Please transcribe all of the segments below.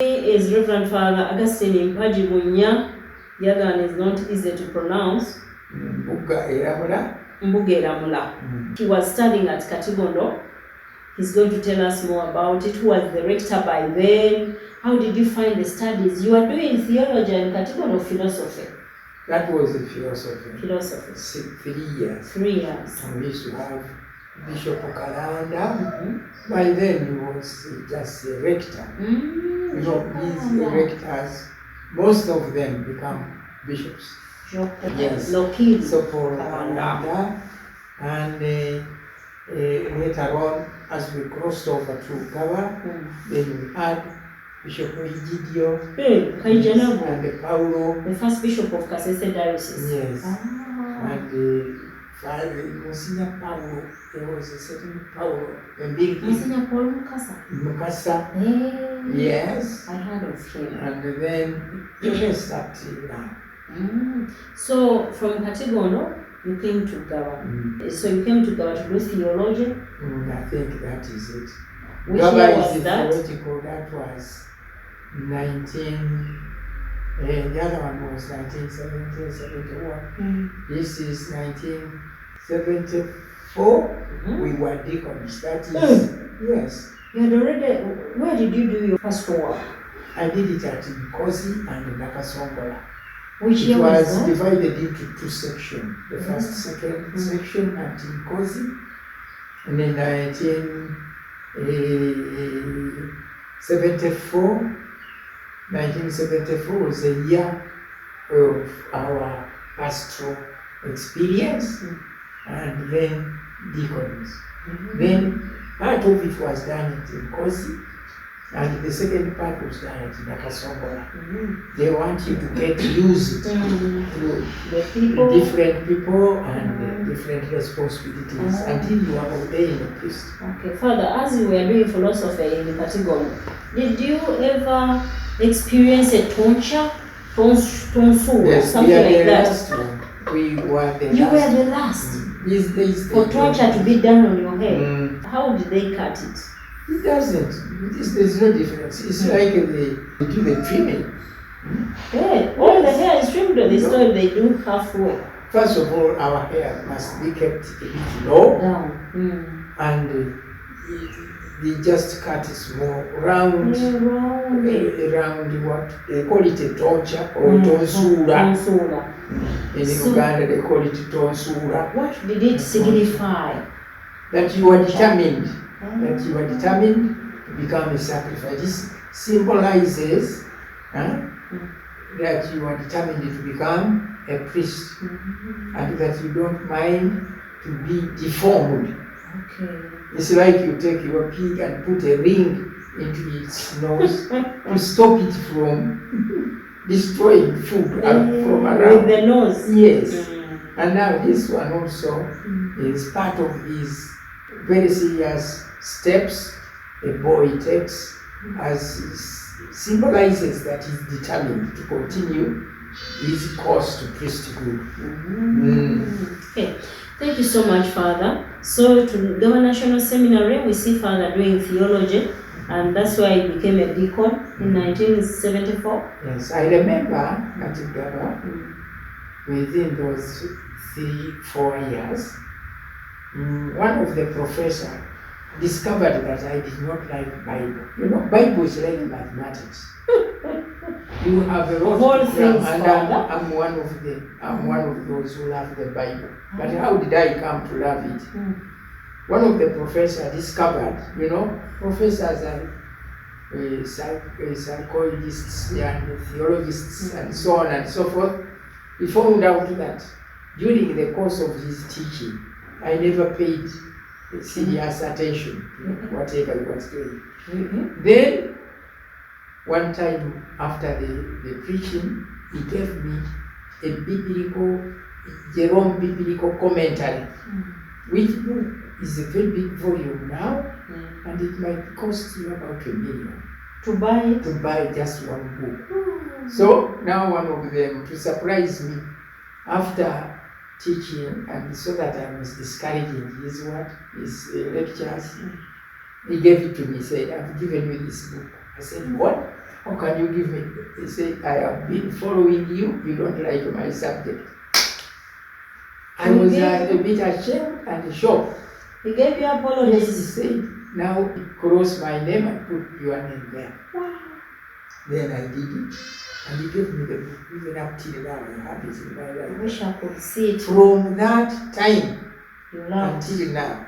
Is Reverend Father Augustine Mpagi. The other one is not easy to pronounce. He was studying at Katigondo. He's going to tell us more about it. Who was the rector by then? How did you find the studies? You are doing theology and Katigondo philosophy. That was a philosophy. 3 years. 3 years. And we used to have Bishop Kalanda. By then he was just a rector. You know, these rectors, most of them become bishops. Yes. So for Kalanda, and later on, as we crossed over to Gaba, then we had Bishop Egidio and Paulo. The first bishop of Kasese Diocese. Yes. And Father Monsignor Paulo, there was a certain Paulo. Monsignor Paul Mukasa. Yes. I heard of him. And then the rest up till now. So from Katigondo, you came to Gaba. So you came to Gaba to do theology? I think that is it. Which Gaba year was is that? theological. That was 19... the other one was 1970, 71. This is 1974. We were deacons. That is, yes. You had already, where did you do your first work? I did it at Nkozi and Nakasongola. Which year was that? It was divided into 2 sections. The first, second section at Nkozi, and then 1974. 1974 was a year of our pastoral experience, and then deacons. Then part of it was done at Nkozi, and the second part was done at Nakasongola. They want you to get used to the people, different people and different responsibilities until you are ordained a priest. Okay, Father, as you were doing philosophy in the Katigondo, did you ever experience a tonsure, Yes, something like that? Last one. We were the you last. were the last. These days for tonsure to be done on your head. How did they cut it? It doesn't. There's no difference. It's like they do the trimming. Yeah, all the hair is trimmed on this time, they do halfway. First of all, our hair must be kept a bit low. Down. And they just cut small, round, around what they call it a tonsure or tonsura. In Uganda they call it tonsura. What did it signify? That you are determined. That you are determined to become a sacrifice. This symbolizes that you are determined to become a priest, and that you don't mind to be deformed. Okay. It's like you take your pig and put a ring into its nose to stop it from destroying food from around. With the nose? Yes. And now this one also is part of these very serious steps a boy takes, as symbolizes that he's determined to continue his course to priesthood. Okay. Thank you so much, Father. So to Gaba National Seminary, we see Father doing theology, and that's why he became a deacon in 1974. Yes, I remember at Gaba, within those 3-4 years, one of the professors discovered that I did not like Bible. You know, Bible is like mathematics. You have a lot of them, and I'm one of those who love the Bible. But how did I come to love it? One of the professors discovered, you know, professors are psychologists and theologians and so on and so forth. He found out that during the course of his teaching, I never paid serious attention to whatever he was doing. Then, one time after the preaching, he gave me a Jerome biblical commentary, which is a very big volume now, and it might cost you about $1 million to buy just one book. So now one of them, to surprise me, after teaching, and so that I was discouraging his lectures, he gave it to me, said, "I've given you this book." I said, "What?" How can you give me? He said, I have been following you. You don't like my subject. I was a bit ashamed and shocked. He gave you Yes, apologies. he said, now cross my name and put your name there. Wow. Then I did it. And he gave me the book. Even up till now, I have it in my I life. wish I could see it. From that time You loved. until now,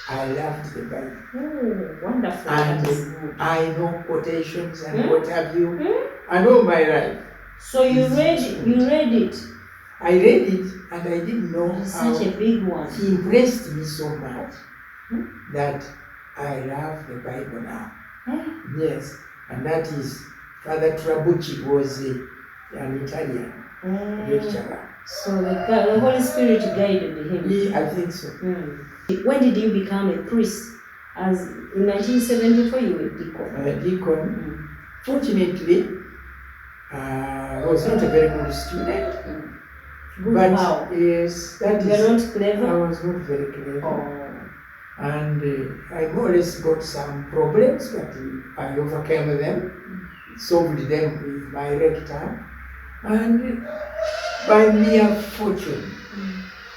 I loved the Bible. Oh, wonderful. That is good. And I know quotations and what have you. Hmm? And all my life. So you read it. I read it and I didn't know It's how such a big one. he impressed me so much Hmm? that I love the Bible now. Eh? Yes, and that is Father Trabucci was an Italian lecturer. So the Holy Spirit guided him. I think so. When did you become a priest? As in 1974, you were deacon. Deacon, fortunately, I was not a very good student. Good. But How? yes, that You are is, not clever? I was not very clever. Oh. And I more or less got some problems, but I overcame them, solved them with my rector, and by mere fortune,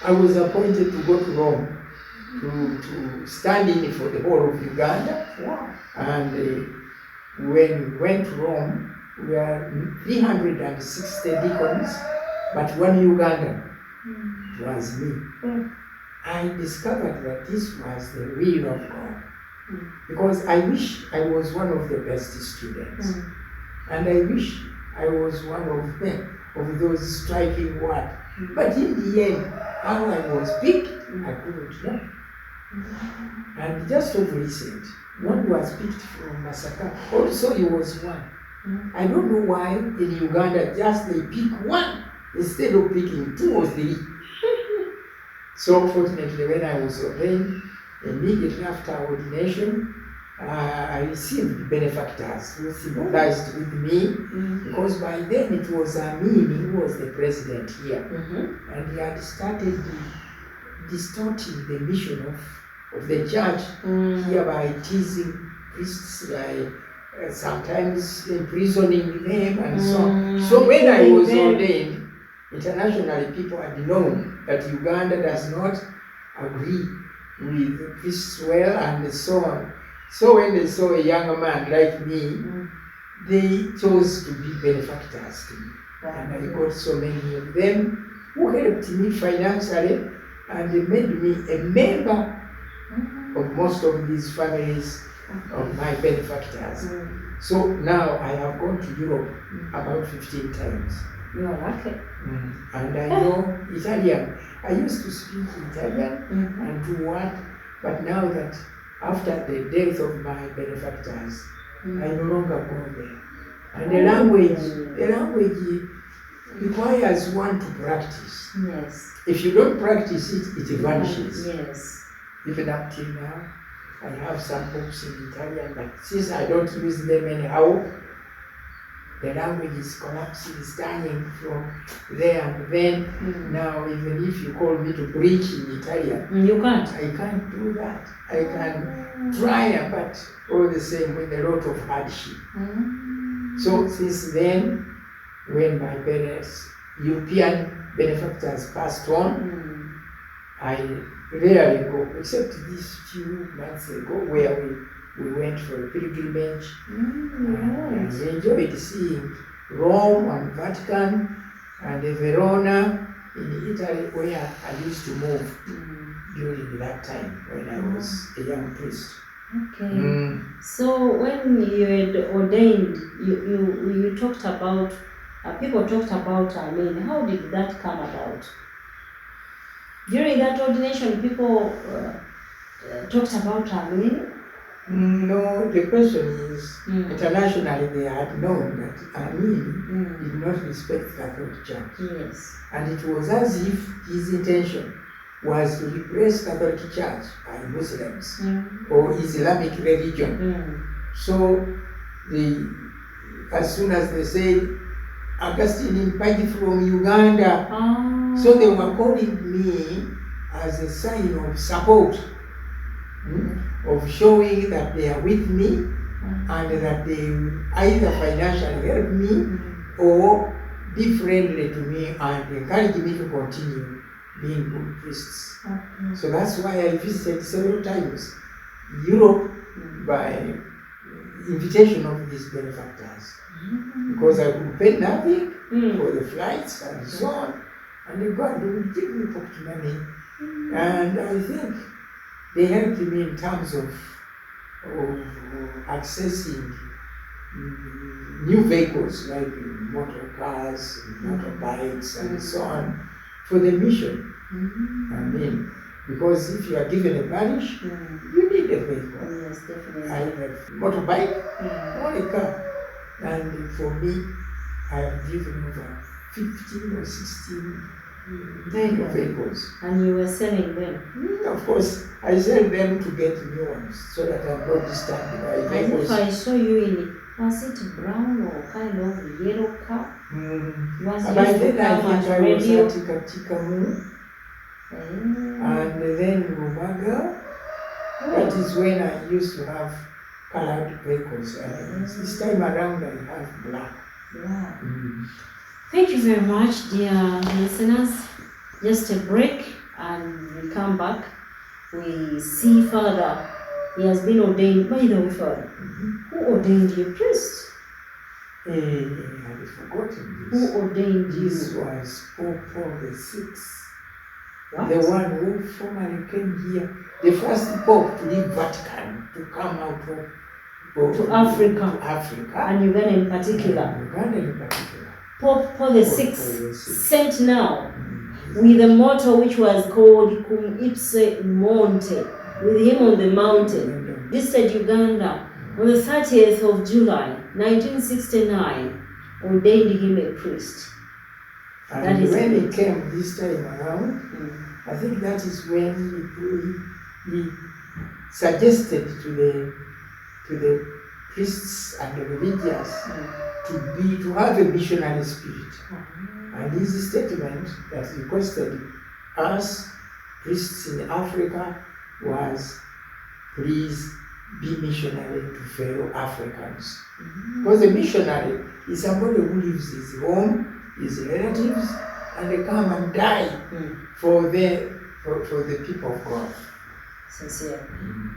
I was appointed to go to Rome to stand in for the whole of Uganda. Wow. And when we went to Rome, we were 360 deacons, but one Ugandan. It was me. I discovered that this was the will of God. Because I wish I was one of the best students. And I wish I was one of them, of those striking words. But in the end, how I was picked, I couldn't know. And just of recent, one was picked from Masaka. Also, he was one. I don't know why in Uganda just they pick one instead of picking 2 or 3. So fortunately, when I was ordained, immediately after ordination, I received benefactors who sympathized with me, because by then it was Amin who was the president here, and he had started distorting the mission of the church here by teasing priests, by sometimes imprisoning them and so on. So when I was ordained, internationally people had known that Uganda does not agree with priests well and so on. So when they saw a young man like me, they chose to be benefactors to me. And I got so many of them who helped me financially and they made me a member of most of these families of my benefactors. So now I have gone to Europe about 15 times. You are lucky. And I know Italian. I used to speak Italian and do what, but now that after the death of my benefactors, I no longer go there. And the language requires one to practice. Yes. If you don't practice it, it vanishes. Yes. Even up till now, I have some books in Italian, but since I don't use them anyhow, the language is collapsing, is dying from there and then. Now, even if you call me to preach in Italian, You can't. I can't do that. I can try, but all the same with a lot of hardship. So since then, when my parents, European benefactors passed on, I rarely go, except these few months ago where we went for a pilgrimage. And I enjoyed seeing Rome and Vatican and Verona in Italy, where I used to move during that time when I was a young priest. Okay. So when you had ordained, you talked about, people talked about Amen. How did that come about? During that ordination, people talked about Amen? No, the question is, internationally they had known that Amin did not respect Catholic Church. Yes. And it was as if his intention was to replace Catholic Church by Muslims or Islamic religion. So as soon as they said, Augustine Mpagi from Uganda, so they were calling me as a sign of support, of showing that they are with me and that they will either financially help me or be friendly to me and encourage me to continue being good priests. So that's why I visited several times Europe by invitation of these benefactors, because I could pay nothing for the flights and so on, and God would give me pocket money, and I think they helped me in terms of accessing new vehicles like motor cars, motorbikes, and so on for the mission. I mean, because if you are given a parish, you need a vehicle. Yes, definitely. I have motorbike or a car. And for me, I have driven over 15 or 16 vehicles. And you were selling them? Of course, I sell them to get new ones so that I'm not disturbed by vehicles. As if I saw you in, was it brown or kind of yellow car? Was By used to then I come think at I was radio? at Katigondo, and then Rumaga. That is when I used to have colored vehicles. This time around I have black. Wow. Thank you very much, dear listeners. Just a break and we come back. We see Father. He has been ordained. By the way, Father, who ordained you priest? I had forgotten Who this. ordained you? This was Pope Paul VI. What? The one who formerly came here, the first Pope to leave Vatican, to come out of To Africa. Africa. And Uganda in particular. Uganda in particular. Pope Paul VI, VI. sent now with a motto which was called Cum Ipse Monte, with him on the mountain, visited Uganda on the 30th of July, 1969, ordained him a priest. And That is when good. he came this time around, I think that is when he suggested to the priests and the religious to have a missionary spirit. And his statement that requested us priests in Africa was, please be missionary to fellow Africans. Because a missionary is somebody who leaves his home, his relatives, and they come and die for the people of God. Sincere.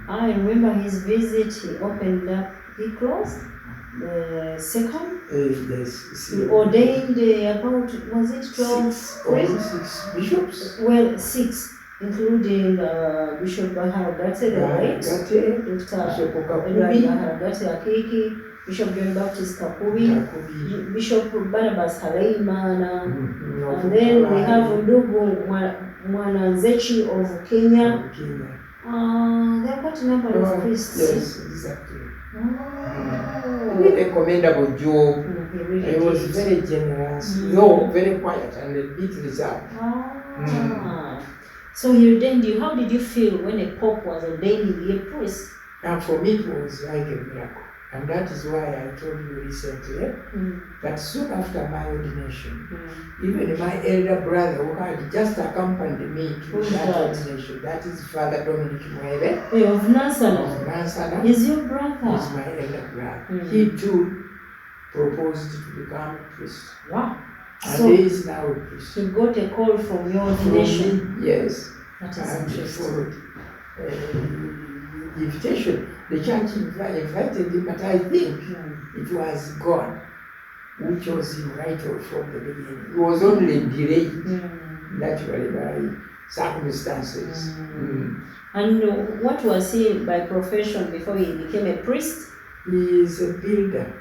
I remember his visit, he opened up, he closed the second. He ordained about, was it 12 priests? 6 bishops. Well, 6, including Bishop Baharagate, the late Dr. Bishop Edward Kakubi, Baharagate Akiki, Bishop John Baptist Kakubi, Bishop Barnabas Haleimana, and then we have Ndugu Mwananzechi of Kenya. There are quite a number of priests. Yes, exactly. Oh. He did a commendable job. He really He was did. very generous, though very quiet and a bit reserved. So he ordained you. How did you feel when a pope was ordaining you a priest? And for me, it was like a miracle. And that is why I told you recently that soon after my ordination, even my elder brother who had just accompanied me to that ordination, that is Father Dominic Mwele Of Nansana. of Nansana, He's your brother. is my elder brother. He too proposed to become a priest. Wow. And So he is now a priest. he got a call from your ordination. Yes. That is And interesting. followed the invitation. The church invited him, but I think it was God who chose him right from the beginning. It was only delayed, naturally, by circumstances. And what was he by profession before he became a priest? He is a builder.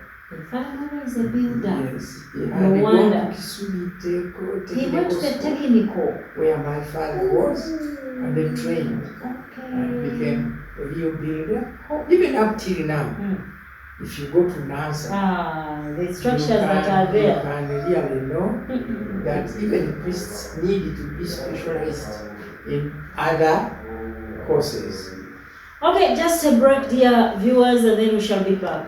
Father is a builder. Yes. He No had wonder. gone to Kisubi He went to the Technical School, technical. where my father was, and they trained and Okay. became a real builder. Even up till now, if you go to NASA, The structures that are you there. can really know that even priests need to be specialized in other courses. Okay, just a break, dear viewers, and then we shall be back.